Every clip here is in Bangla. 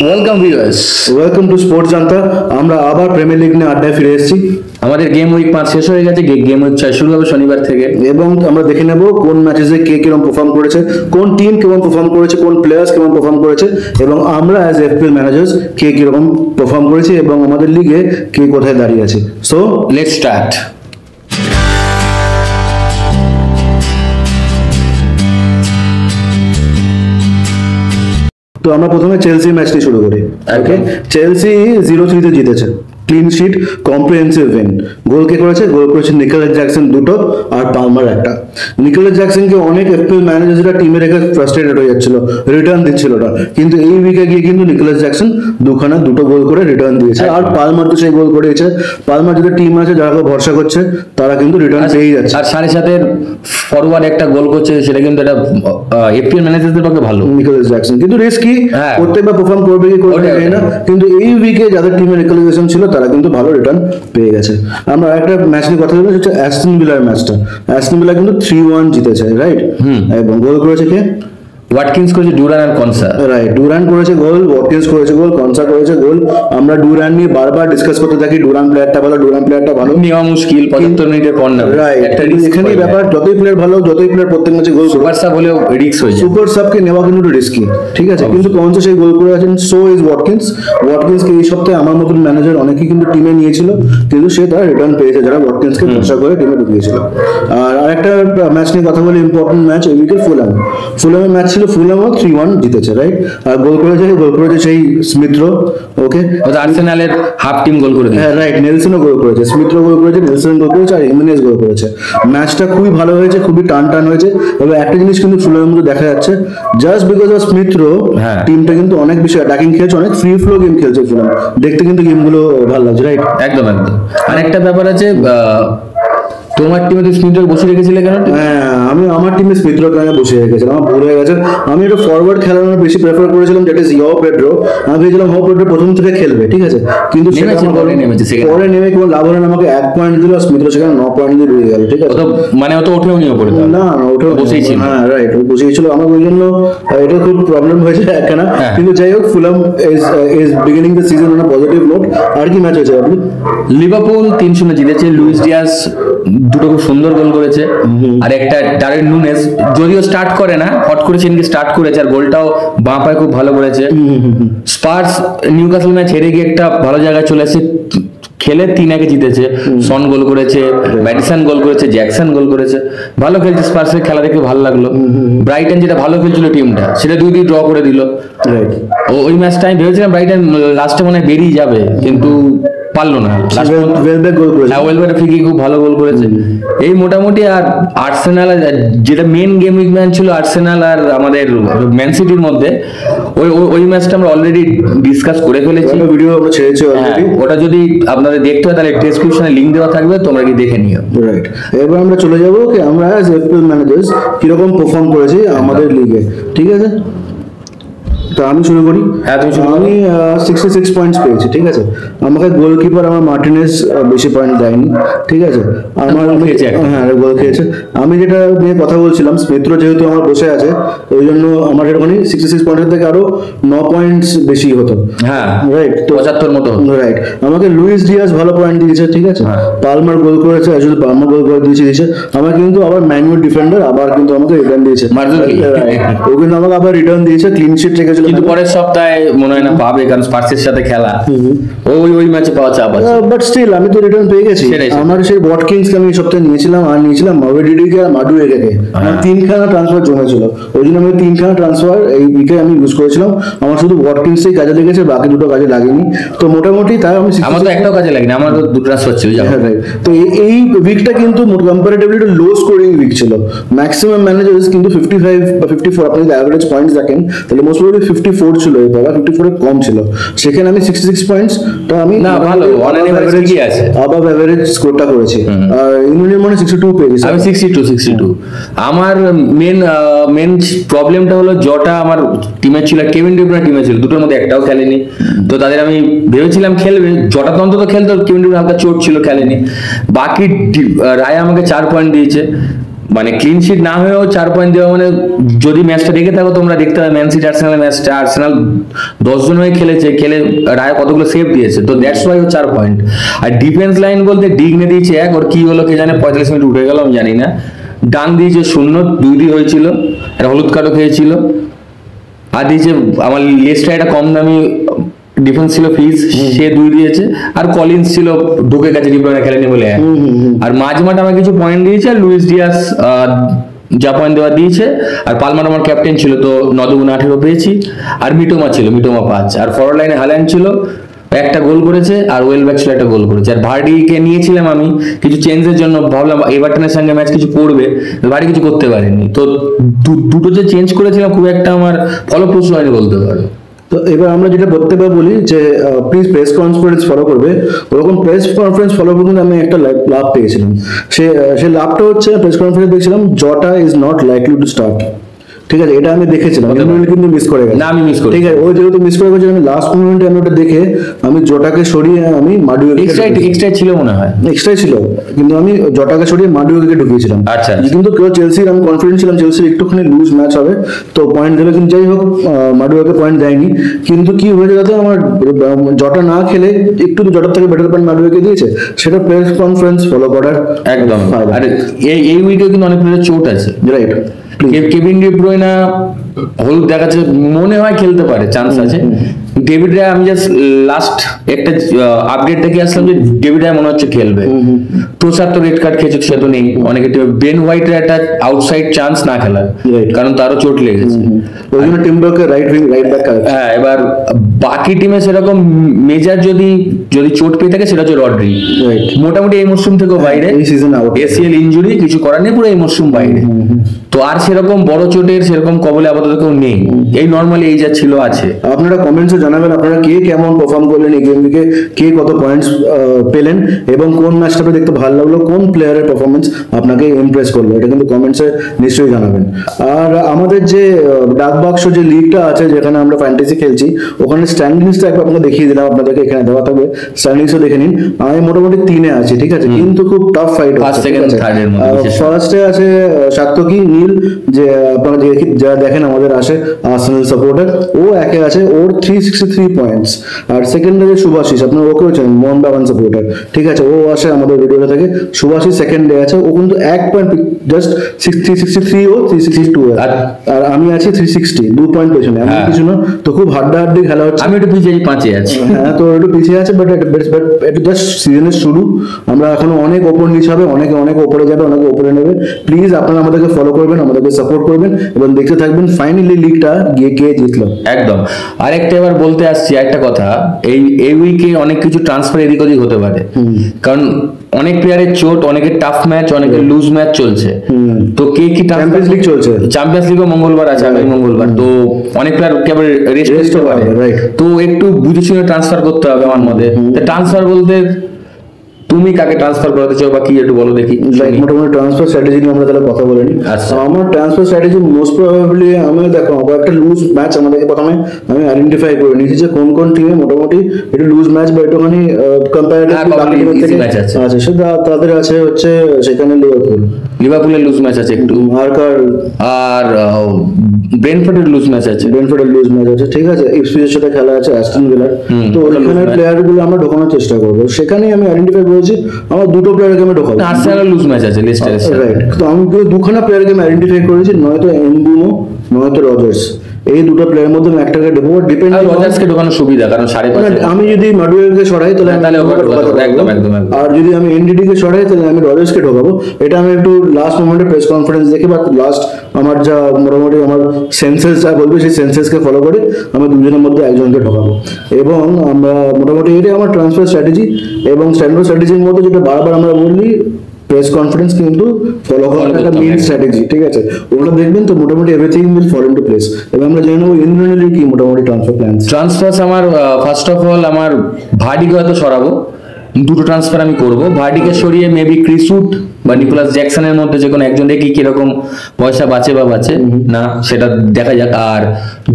Welcome viewers, welcome to sports Janta. আমরা আবার প্রিমিয়ার লিগ নিয়ে আড্ডায় ফিরে এসেছি। আমাদের গেম উইক 5 শেষ হয়ে গেছে। গেম উইক 6 শুরু হবে শনিবার থেকে এবং আমরা দেখে নেব কোন ম্যাচেসে কে কিরকম পারফর্ম করেছে, কোন টিম কেমন পারফর্ম করেছে, কোন প্লেয়ার্স কেমন পারফর্ম করেছে, এবং আমরা অ্যাজ এফপিএল ম্যানেজার্স কে কিরকম পারফর্ম করেছি এবং আমাদের লিগে কে কোথায় দাঁড়িয়ে আছে। So let's start. তো আমরা প্রথমে চেলসি ম্যাচটি শুরু করি। ওকে, চেলসি 0-3 জিতেছে, ক্লিন শিট, কম্প্রিহেন্সিভ উইন। গোল কে করেছে? গোল করেছে নিকোলাস জ্যাকসন দুটো আর পালমার একটা। নিকোলাস জ্যাকসনকে অনেক এফপিএল ম্যানেজাররা টিমে রেখে ফ্রাস্ট্রেটেড হয়ে যাচ্ছিল, রিটার্ন দিচ্ছিল না, কিন্তু এই উইকে গিয়ে কিন্তু নিকোলাস জ্যাকসন দুটো গোল করে রিটার্ন দিয়েছে। আর পালমার তো সেই গোল করেছে। পালমার যদি টিম আছে যারা ভরসা করছে তারা কিন্তু রিটার্ন পেয়ে যাচ্ছে। আর 7.5 ফরওয়ার্ড একটা গোল করছে, সেটা কিন্তু এটা এফপিএল ম্যানেজারদের পক্ষে ভালো। নিকোলাস জ্যাকসন কিন্তু রিস্কি, প্রত্যেকবার পারফর্ম করবে কি করবে না, কিন্তু এই উইকে যাদের টিমে নিকোলাস জ্যাকসন ছিল তারা কিন্তু ভালো রিটার্ন পেয়ে গেছে। আমরা একটা ম্যাচ নিয়ে কথা বলবো, হচ্ছে অ্যাস্টন ভিলার ম্যাচটা। অ্যাস্টন ভিলা কিন্তু 3-1 জিতেছে, রাইট? এবং গোল করেছে কে? ওয়াটকিন্স করেছে, ডুরান আর কনসা। রাইট, ডুরান করেছে গোল, ওয়াটকিন্স করেছে গোল, কনসা করেছে গোল। আমরা ডুরান নিয়ে বারবার ডিসকাস করতে থাকি, ডুরান প্লেয়ারটা ভালো, ডুরান প্লেয়ারটা ভালো। নেওয়া মুশকিল, 75 মিনিটের কর্নার। রাইট, একটা এখানেই ব্যাপার, যতই প্লেয়ার ভালো, যতই প্লেয়ার প্রত্যেক ম্যাচে গোল, সুপার সাব হলেও রিস্ক হয়ে যায়। সুপার সাবকে নেওয়া কিন্তু রিস্কি, ঠিক আছে? কিন্তু কনসা সেই গোল করে আছেন, সো ইজ ওয়াটকিন্স। ওয়াটকিন্সকে এই সপ্তাহে আমার মতন ম্যানেজার অনেকেই কিন্তু টিমে নিয়েছিল, কিন্তু সে তার রিটার্ন পেয়েছে যারা ওয়াটকিন্সকে ভরসা করে টিমে ঢুকিয়েছিল। আর আরেকটা ম্যাচ নিয়ে কথা বলি, ইম্পর্টেন্ট ম্যাচ এই উইকের ফুলামের ম্যাচ ছিল। ফুলামও 3-1 জিতেছে, রাইট? আর গোল করেছে সেই স্মিথ রো। ওকে, আর্সেনালের হাফ টিম গোল করে দিয়েছে। হ্যাঁ রাইট, নেলসনও গোল করেছে, স্মিথ রো গোল করেছে, নেলসন গোল করেছে, আর ইমেনেজ গোল করেছে। ম্যাচটা খুবই ভালো হয়েছে, খুবই টান হয়েছে। তবে একটা জিনিস কিন্তু ফুলামের মধ্যে দেখা যাচ্ছে, just because of Smith Rowe টিমটা কিন্তু অনেক বেশি অ্যাটাকিং খেলছে, অনেক ফ্রি ফ্লো গেম খেলছে ফুলাম। দেখতে কিন্তু গেমগুলো ভালো লাগছে, রাইট? একদম। আর একটা ব্যাপার আছে, তোমার টিমে তো স্মিথ রো বসে রেখেছিলে কেন? হ্যাঁ, আমি আমার টিমে স্মিথ রো কেন বসে রেখেছিলাম, আমার ভুল হয়ে গেছে। আমি একটা ফরওয়ার্ড খেলানোর বেশি প্রেফার করেছিলাম, যেটা ইজ ইয়ো পেড্রো। আমি ভেবেছিলাম ইয়ো পেড্রো প্রথম থেকে খেলবে, ঠিক আছে? কিন্তু পরে নেমে কোনো লাভ হলো না। আমাকে 1 পয়েন্ট দিল, স্মিথ রো সেখানে 9 পয়েন্ট দিয়ে বেরিয়ে গেল, ঠিক আছে? মানে অত ওঠেও নিয়ে পড়ে না, ওঠেও বসেই ছিল। হ্যাঁ রাইট, বসেই ছিল। আমার ওই জন্য এটা খুব প্রবলেম হয়েছে একখানা। কিন্তু যাই হোক, Fulham is beginning the season on a positive note. আর কি ম্যাচ হয়েছে আপনি? লিভারপুল 3-0 জিতেছে। লুইস ডিয়াস দুটো খুব সুন্দর গোল করেছে, আর একটা ডারউইন নুনেজ যদিও স্টার্ট করে না, হট করে সেদিনকে স্টার্ট করেছে, আর গোলটাও বাঁ পায়ে খুব ভালো করেছে। স্পার্স নিউক্যাসল ম্যাচ হেরে গিয়ে একটা ভালো জায়গায় চলে এসেছে, খেলে 3-1 জিতেছে। সন গোল করেছে, ম্যাডিসন গোল করেছে, জ্যাকসন গোল করেছে। ভালো খেলছে স্পার্সের, খেলা দেখে ভালো লাগলো। ব্রাইটন যেটা ভালো খেলছিল টিমটা, সেটা 2-2 ড্র করে দিল। ওই ম্যাচটা আমি ভেবেছিলাম ব্রাইটন লাস্টে মনে হয় বেরিয়ে যাবে, কিন্তু পারলো না। ওয়েলবেক ফ্রি কিক খুব ভালো গোল করেছে। এই মোটামুটি। আর আর্সেনাল যেটা মেন গেম উইক ম্যাচ ছিল, আর্সেনাল আর আমাদের ম্যান সিটির মধ্যে, ওই ম্যাচটা আমরা অলরেডি ডিসকাস করে ফেলেছি, ভিডিও আমরা ছেড়েছি অলরেডি। ওটা যদি আপনাদের দেখতে হয় তাহলে ডেসক্রিপশনে লিংক দেওয়া থাকবে, তোমরা কি দেখে নিও। রাইট, এবার আমরা চলে যাবো কি আমরা অ্যাজ এফপিএল ম্যানেজার্স কিরকম পারফর্ম করেছি আমাদের লিগে, ঠিক আছে? তো আমি শুরু করি। আমি 66 পয়েন্টস পেয়েছি, ঠিক আছে? আমাকে গোলকিপার আমার মার্টিনেজ বেশি পয়েন্ট দেয়নি, ঠিক আছে? আমার হ্যাঁ গোল খেয়েছে। আমি যেটা নিয়ে কথা বলছিলাম, স্মিথ রো যেহেতু আমার বসে আছে, ওই জন্য আমার এরকম 66 পয়েন্টের থেকে আরো 9 পয়েন্টস বেশি হতো। হ্যাঁ রাইট, তো 75 মতো। রাইট, আমাকে লুইস ডিয়াস ভালো পয়েন্ট দিয়েছে, ঠিক আছে? পালমার গোল করেছে, শুধু পালমার গোল করে দিয়েছে। আমার কিন্তু আবার ম্যানুয়াল ডিফেন্ডার আবার কিন্তু আমাকে রিটার্ন দিয়েছে, ও কিন্তু আমাকে আবার রিটার্ন দিয়েছে, ক্লিন শিট রেখেছিল। কিন্তু পরের সপ্তাহে মনে হয় না পাবে, কারণ স্পার্সের সাথে খেলা, ওই ম্যাচে পাওয়া চাপ আছে। বাট স্টিল আমি তো রিটার্ন পেয়ে গেছি। আমার সেই ওয়াটকিন্সকে আমি এই সপ্তাহে নিয়েছিলাম, আর নিয়েছিলাম মাওয়েডিডিকে আর মাডুয়েকে। 3খানা ট্রান্সফার জমেছিল, ওই জন্য আমি 3খানা ট্রান্সফার এই উইকে আমি ইউজ করেছিলাম। আমার শুধু ওয়াটকিন্সই কাজে লেগেছে, বাকি দুটো কাজে লাগেনি। তো মোটামুটি তাই আমি, আমার তো একটাও কাজে লাগেনি, আমার তো 2 ট্রান্সফার ছিল। তো এই উইকটা কিন্তু কম্পারেটিভলি একটা লো স্কোরিং উইক ছিল। ম্যাক্সিমাম ম্যানেজার্স কিন্তু 55 বা 54, আপনি যদি অ্যাভারেজ পয়েন্টস দেখেন তাহলে মোস্ট প্রবাবলি 54 ছিল, এই বাবা 54 এর কম ছিল। সেখানে আমি 66 পয়েন্টস, তো আমি না ভালো অন এভারেজ কি আছে, আবাভ এভারেজ স্কোরটা করেছি। আর ইউনিয়ন মানে 62 পেয়েছি আমি। 62। আমার মেন প্রবলেমটা হলো জটা আমার টিমে ছিল, কেভিন ডি ব্রুইনে টিমে ছিল, দুটোর মধ্যে একটাও খেলেনি। তো তাদের আমি ভেবেছিলাম খেলবে, জটা তো অন্তত খেলতো, কেভিন ডি ব্রুইনে হালকা চোট ছিল, খেলেনি। বাকি রায় আমাকে 4 পয়েন্ট দিয়েছে। মানে ক্লিন শিট না হয়েও 4 পয়েন্ট দেওয়া মানে, যদি ম্যাচটা দেখে থাকো তোমরা দেখতে হবে ম্যান সিটি আর্সেনাল ম্যাচটা, আর্সেনাল 10 জন হয়ে খেলেছে, খেলে রায় কতগুলো সেভ দিয়েছে, তো দ্যাটস ওয়াই ও 4 পয়েন্ট। আর ডিফেন্স লাইন বলতে ডিগনে দিয়েছে 1, ওর কি হলো কে জানে, 45 মিনিট উঠে গেল আমি জানি না। ডান দিয়েছে 0, 2 হয়েছিল, একটা হলুদ কার্ডও খেয়েছিল। আর দিয়েছে আমার লেস্টার একটা কম দামি ডিফেন্স ছিল ফিজ, সে 2 দিয়েছে। আর কলিন্স ছিল ঢুকে গেছে, ডিপ্লোমা খেলেনি বলে 1। আর মাঝমাঠ আমার কিছু পয়েন্ট দিয়েছে, আর লুইস ডিয়াস যা পয়েন্ট দেওয়া দিয়েছে। আর পালমার আমার ক্যাপ্টেন ছিল, তো 9-18 পেয়েছি। আর মিটোমা ছিল, মিটোমা 5। আর ফরওয়ার্ড লাইনে হাল্যান্ড ছিল, একটা গোল করেছে। আর ওয়েলব্যাক ছিল, একটা গোল করেছে। আর ভার্ডিকে নিয়েছিলাম আমি কিছু চেঞ্জের জন্য, ভাবলাম এভারটনের সঙ্গে ম্যাচ কিছু করবে, ভার্ডি কিছু করতে পারেনি। তো দুটো যে চেঞ্জ করেছিলাম খুব একটা আমার ফলপ্রসূ হয়নি বলতে পারো। তো এবার আমরা যেটা বলতে পারি বলি যে প্লিজ প্রেস কনফারেন্স ফলো করবে, ওরকম প্রেস কনফারেন্স ফলো করতে আমি একটা লাভ পেয়েছিলাম। সে লাভটা হচ্ছে প্রেস কনফারেন্স দেখছিলাম জটা is not likely to start, ঠিক আছে, এটা আমি দেখেছিলাম, কিন্তু মিস করে গেছে। না আমি মিস করি, ঠিক আছে, ওই যেহেতু মিস করে গেছে আমি লাস্ট মোমেন্টে আমি ওটা দেখে আমি জটাকে সরিয়ে আমি মাডুয়োকে এক্সট্রা ছিল মনে হয়, এক্সট্রাই ছিল, কিন্তু আমি জটাকে সরিয়ে মাডুয়োকে ঢুকিয়েছিলাম। আচ্ছা, কিন্তু কেউ চেলসির আমি কনফিডেন্ট ছিলাম চেলসির একটুখানি লুজ ম্যাচ হবে তো পয়েন্ট দেবে, কিন্তু যাই হোক মাডুয়োকে পয়েন্ট দেয়নি। কিন্তু কি হয়েছে যাতে আমার জটা না খেলে একটু জটার থেকে বেটার পয়েন্ট মাডুয়োকে দিয়েছে, সেটা প্রেস কনফারেন্স ফলো করার একদম। আর এই উইকে কিন্তু অনেক প্লেয়ারের চোট আছে, রাইট। কেভিন ডি ব্রুইনা হলুদ দেখাচ্ছে, মনে হয় খেলতে পারে, চান্স আছে। ডেভিড রায় আমি জাস্ট লাস্ট একটা আপডেট দেখে আসলাম যে ডেভিড রায় মনে হচ্ছে খেলবে। প্রসাদ তো রেড কার্ড খেয়েছে, সে তো নেই অনেকে। বেন হোয়াইটের একটা আউটসাইড চান্স না খেলার, কারণ তারও চোট লেগেছে, ওই জন্য টিমবার্গকে রাইট উইং রাইট ব্যাক। হ্যাঁ, এবার বাকি টিমে সেরকম মেজর যদি চোট পেয়ে থাকে সেটা হচ্ছে রড্রি, মোটামুটি এই মরশুম থেকেও বাইরে, এই সিজন আউট, এসিএল ইনজুরি, কিছু করার নেই, পুরো এই মরশুম বাইরে। তো আর সেরকম বড় চোটের সেরকম কবলে আপাতত কেউ নেই, এই নর্মালি এই যা ছিল আছে। আপনারা কমেন্টসে জানাবেন আপনারা কে কেমন পারফর্ম করলেন এই গেম উইকে, কে কত পয়েন্টস পেলেন, এবং কোন ম্যাচটাতে দেখতে ভালো লাগলো, কোন প্লেয়ারের পারফরমেন্স আপনাকে ইমপ্রেস করলো, এটা কিন্তু কমেন্টসে নিশ্চয়ই জানাবেন। আর আমাদের যে ডাক বাক্স যে লিগটা আছে যেখানে আমরা ফ্যান্টাসি খেলছি, ওখানে স্ট্যান্ডিংসটা একবার আপনাকে দেখিয়ে দিলাম, আপনাদেরকে এখানে দেওয়া থাকবে, স্ট্যান্ডিংসও দেখে নিন। আমি মোটামুটি 3-এ আছি, ঠিক আছে, কিন্তু খুব টাফ ফাইট। ফার্স্টে আছে সাত্তকি নীল, যে আপনারা যারা দেখেন আমাদের আসে আর্সেনাল সাপোর্টার, ও একে আছে, ওর 363 পয়েন্টস। আর সেকেন্ডে যে সুভাশিস, আপনারা ওকেও চেনেন, মোহনবাগান সাপোর্টার, ঠিক আছে, ও আসে আমাদের ভিডিওটা থেকে। সুভাশিস সেকেন্ডে আছে, ও কিন্তু 1 পয়েন্ট জাস্ট 363, ও 362, আর আমি আছি 360, 2 পয়েন্ট পেছনে, এমন কিছু না। তো খুব হাড্ডাহাড্ডি খেলা হচ্ছে। আমি একটু পিছিয়ে 5-এ আছি, হ্যাঁ, তো একটু পিছিয়ে আছে, বাট এটা জাস্ট সিজনের শুরু। আমরা এখনো অনেক ওপর নিচ হবে, অনেকে অনেক ওপরে যাবে, অনেকে ওপরে নেবে। প্লিজ আপনারা আমাদেরকে ফলো করবেন, আমাদেরকে সাপোর্ট করবেন এবং দেখতে থাকবেন ফাইনালি লিগটা গিয়ে কে জিতলো। একদম। আরেকটা এবার বলতে আসছি একটা কথা, এই উইকে অনেক কিছু ট্রান্সফার এদিক ওদিক হতে পারে, কারণ অনেক প্লেয়ারের চোট, অনেকের টাফ ম্যাচ, অনেকের লুজ ম্যাচ চলছে। তো কে কি চ্যাম্পিয়ন্স লিগ চলছে, চ্যাম্পিয়ন্স লিগও মঙ্গলবার আছে, আগামী মঙ্গলবার। তো অনেক প্লেয়ার কেবল রেস্ট পারে, তো একটু বুঝে শুনে ট্রান্সফার করতে হবে আমার মধ্যে। ট্রান্সফার বলতে তুমি কাকে ট্রান্সফার করাতে চাও বা কি একটু বলো দেখি। মোটামুটি ট্রান্সফার স্ট্র্যাটেজি নিয়ে আমরা তাহলে কথা বলে নিই। আমার ট্রান্সফার স্ট্র্যাটেজি মোস্ট প্রবাবলি আমি দেখো একটা লুজ ম্যাচ আমাদেরকে প্রথমে আমি আইডেন্টিফাই করে নিয়েছি যে কোন কোন টিমে মোটামুটি একটু লুজ ম্যাচ বা একটুখানি কম্পারেটিভলি ম্যাচ আছে। সেটা তাদের আছে হচ্ছে সেখানে লিভারপুলের লুজ ম্যাচ আছে একটু, আর ব্রেন্টফোর্ডের লুজ ম্যাচ আছে, ঠিক আছে, ইপসউইচের সাথে খেলা আছে, অ্যাস্টন ভিলার। তো ওখানে প্লেয়ার গুলো আমরা ঢোকানোর চেষ্টা করবো, সেখানে আমি আইডেন্টিফাই করেছি আমার দুটো প্লেয়ারকে আমি ঢোকাবো। আর্সেনালের লুজ ম্যাচ আছে লেস্টারের সাথে, রাইট। তো আমি দুখানা প্লেয়ারকে আমি আইডেন্টিফাই করেছি, নয়তো এনবুমো নয়তো রজার্স, এই দুটো প্লেয়ারের মধ্যে আমি একটাকে ঢোকাবো। ডিপেন্ড রজার্সকে ঢোকানোর সুবিধা, কারণ 5.5 আমি যদি মাডুয়েলকে সরাই তাহলে একদম, আর যদি আমি এনডিডি কে সরাই তাহলে আমি রজার্সকে ঢোকাবো। এটা আমি একটু লাস্ট মোমেন্টে প্রেস কনফারেন্স দেখে বা লাস্ট আমার যা মোটামুটি আমার সেন্সেস যা বলবে সেই সেন্সেসকে ফলো করে আমি দুজনের মধ্যে একজনকে ঢোকাবো। এবং আমরা মোটামুটি এটাই আমার ট্রান্সফার স্ট্র্যাটেজি। এবং ট্রান্সফার স্ট্র্যাটেজির মধ্যে যেটা বারবার আমরা বলি, প্রেস কনফারেন্স কিন্তু ফলো করার একটা মেইন স্ট্র্যাটেজি, ঠিক আছে, ওগুলো দেখবেন তো মোটামুটি everything will fall into place. এবং আমরা জেনে নেবো ইন্ডিভিজুয়ালি কি মোটামুটি ট্রান্সফার আমার ফার্স্ট অফ অল আমার ভার্ডিকে হয়তো সরাবো, দুটো ট্রান্সফার আমি করবো। ভার্ডিকে সরিয়ে মেবি ক্রিসুট বা নিকোলাস জ্যাকসনের মধ্যে যে কোনো একজন দেখি কিরকম পয়সা বাঁচে বা বাঁচে না, সেটা দেখা যাক। আর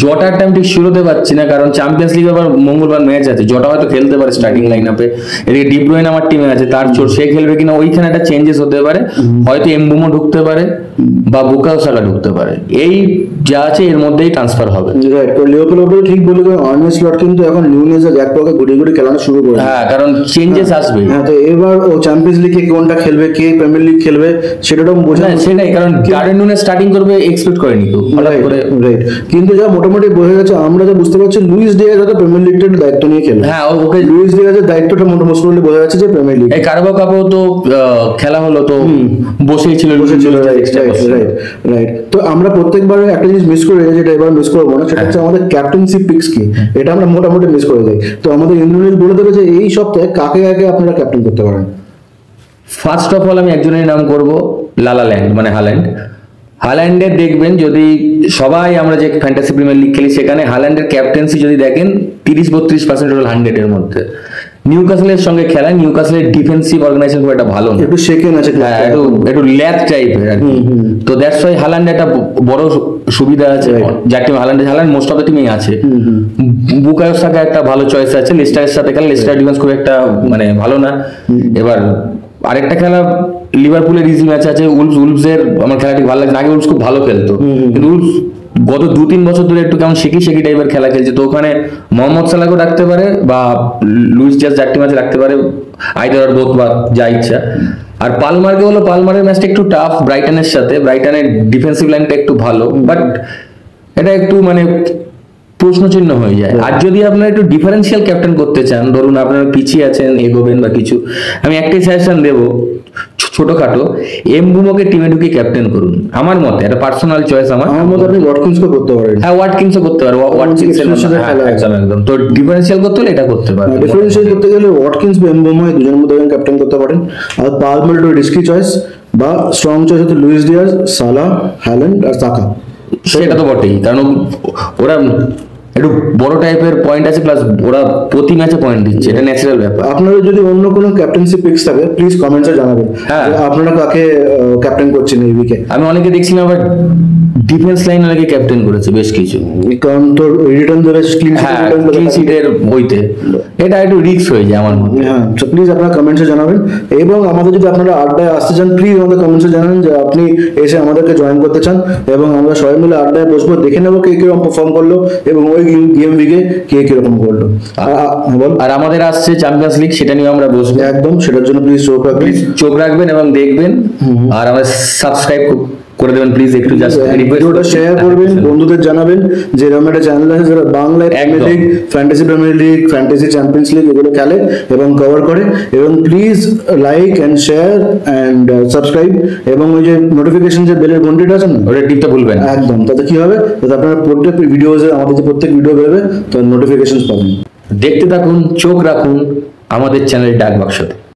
জটারটা আমি ঠিক শুরুতে পাচ্ছি না, কারণ চ্যাম্পিয়ন্স লিগ আবার মঙ্গলবার ম্যাচ আছে, জটা হয়তো খেলতে পারে স্টার্টিং লাইন আপে, এদিকে ডি ব্রুইন আমার টিমে আছে, তার চোট, সে খেলবে কিনা ওইখানে একটা চেঞ্জেস হতে পারে, হয়তো এমবুমো ঢুকতে পারে বা বুকায়ো সাকা ঢুকতে পারে, এই যা আছে এর মধ্যেই ট্রান্সফার হবে। রাইট, তো লিওপোল্ডো ঠিক বলে, আর্নে স্লট কিন্তু এখন নিউনেজের গ্যাকপোকে ঘুরে ঘুরে খেলানো শুরু করে। হ্যাঁ, কারণ চেঞ্জেস আসবে। হ্যাঁ, তো এবার ও চ্যাম্পিয়ন্স লিগে কোনটা খেলবে, কে প্রিমিয়ার লিগ খেলবে সেটাও বোঝা না, সেটাই, কারণ ডারউইন নুনেজ স্টার্টিং করবে এক্সপেক্ট করেনি কেউ হঠাৎ করে। রাইট, কিন্তু যা মোটামুটি বোঝা যাচ্ছে, আমরা যা বুঝতে পারছি, লুইস ডিয়াজ হয়তো প্রিমিয়ার লিগটার দায়িত্ব নিয়ে খেলবে। হ্যাঁ, ওকে লুইস ডিয়াজের দায়িত্বটা মোটামুটি বোঝা যাচ্ছে যে প্রিমিয়ার লিগ। এই কারাবাও কাপেও তো খেলা হলো, তো বসেই ছিল। রাইট, তো আমরা প্রত্যেকবার একটা জিনিস মিস করে যাই, যেটা এবার মিস করবো না, সেটা হচ্ছে আমাদের ক্যাপ্টেন্সি পিক্স কি, এটা আমরা মোটামুটি মিস করে যাই। তো আমাদের ইন্দ্রনীল বলে দেবে যে এই সপ্তাহে কাকে কাকে আপনারা ক্যাপ্টেন করতে পারেন। ফার্স্ট অফ অল আমি একজনের নাম করব, লালাল্যান্ড, মানে হাল্যান্ড। হাল্যান্ডের দেখবেন, যদি সবাই আমরা যে ফ্যান্টাসি প্রিমিয়ার লিগ খেলি সেখানে হাল্যান্ডের ক্যাপ্টেন্সি যদি দেখেন 30-32% টোটাল 100-এর মধ্যে। নিউক্যাসলের সঙ্গে খেলা, নিউক্যাসলের ডিফেন্সিভ অর্গানাইজেশন খুব একটা ভালো না, একটু শেকেন আছে, হ্যাঁ, একটু ল্যাথ টাইপের আর কি। তো দ্যাটস ওয়াই হাল্যান্ড একটা বড় সুবিধা আছে, যার team Haaland most of the টিমেই আছে। বুকায়ো সাকা একটা ভালো চয়েস আছে, লেস্টারের সাথে খেলা, লেস্টার ডিফেন্স খুব একটা মানে ভালো না। এবার আরেকটা খেলা লিভারপুলের ইজি ম্যাচ আছে উলভসের, আমার খেলাটি ভালো লাগে, আগে উলভস খুব ভালো খেলতো, কিন্তু উলভস গত 2-3 বছর ধরে একটু কেমন শেকি টাইপের খেলা খেলছে। তো ওখানে মোহাম্মদ সালাহকে রাখতে পারে বা লুইস ডিয়াজ চারটি ম্যাচে রাখতে পারে, আইদার অর বোথ বা যা ইচ্ছা। আর পালমারকে হলো, পালমারের ম্যাচটা একটু টাফ ব্রাইটনের সাথে, ব্রাইটনের ডিফেন্সিভ লাইনটা একটু ভালো, বাট এটা একটু মানে প্রশ্নচিহ্ন হয়ে যায়। আর যদি আপনারা একটু ডিফারেন্সিয়াল ক্যাপ্টেন করতে চান, ধরুন আপনারা পিছিয়ে আছেন, এগোবেন বা কিছু, আমি একটাই সাজেশন দেবো, ছোটখাটো, এমবুমোকে টিমে ঢুকিয়ে ক্যাপ্টেন করুন। আমার মতে, এটা পার্সোনাল চয়েস আমার মতে আপনি ওয়াটকিন্সকে করতে পারেন। হ্যাঁ, ওয়াটকিন্সও করতে পারে, একদম। তো ডিফারেন্সিয়াল করতে হলে এটা করতে পারে। ডিফারেন্সিয়াল করতে গেলে ওয়াটকিন্স বা এমবুমো দুজনের মধ্যে ক্যাপ্টেন করতে পারেন। আর পালমার একটু রিস্কি চয়েস, বা স্ট্রং চয়েস হচ্ছে লুইস ডিয়াজ, সালা, হ্যাল্যান্ড আর সাকা। সেটা তো বটেই, কারণ ওরা একটু বড় টাইপের পয়েন্ট আছে, প্লাস ওরা প্রতি ম্যাচে পয়েন্ট দিচ্ছে, এটা ন্যাচারাল ব্যাপার। আপনাদের যদি অন্য কোনো ক্যাপ্টেন্সি পিক্স থাকে প্লিজ কমেন্টসে জানাবেন, হ্যাঁ, আপনারা কাকে ক্যাপ্টেন করছেন এই উইকে। আমি অনেকে দেখছিলাম আবার ডিফেন্স লাইন অনেকে ক্যাপ্টেন করেছে বেশ কিছু, কারণ তোর রিটার্ন ধরে ক্লিন শিটের বইতে, এটা একটু রিস্ক হয়ে যায় আমার মতে। হ্যাঁ, তো প্লিজ আপনারা কমেন্টসে জানাবেন, এবং আমাদের যদি আপনারা আড্ডায় আসতে চান প্লিজ আমাদের কমেন্টসে জানান যে আপনি এসে আমাদেরকে জয়েন করতে চান, এবং আমরা সবাই মিলে আড্ডায় বসবো, দেখে নেবো কে কিরকম পারফর্ম করলো এবং ওই গেম উইকে কে কিরকম করলো। আর আমাদের আসছে চ্যাম্পিয়ন্স লিগ, সেটা নিয়ে আমরা বসবো একদম, সেটার জন্য প্লিজ চোখ রাখবেন এবং দেখবেন, আর আমাদের সাবস্ক্রাইব করে দেবেন প্লিজ, একটু জাস্ট ভিডিওটা শেয়ার করবেন, বন্ধুদের জানাবেন যে এরকম একটা চ্যানেল আছে যারা বাংলায় premier league, fantasy premier league, fantasy champions league এগুলো খেলে এবং কভার করে। এবং please like and share and subscribe, এবং ওই যে নোটিফিকেশন যে বেলের ঘন্টিটা আছে না, ওটা টিপতে ভুলবেন না। একদম, তাতে কি হবে, তাতে আপনারা প্রত্যেক ভিডিওতে, আমাদের যে প্রত্যেক ভিডিও বেরোবে তার নোটিফিকেশন পাবেন। দেখতে থাকুন, চোখ রাখুন আমাদের চ্যানেল ডাক বাক্সতে।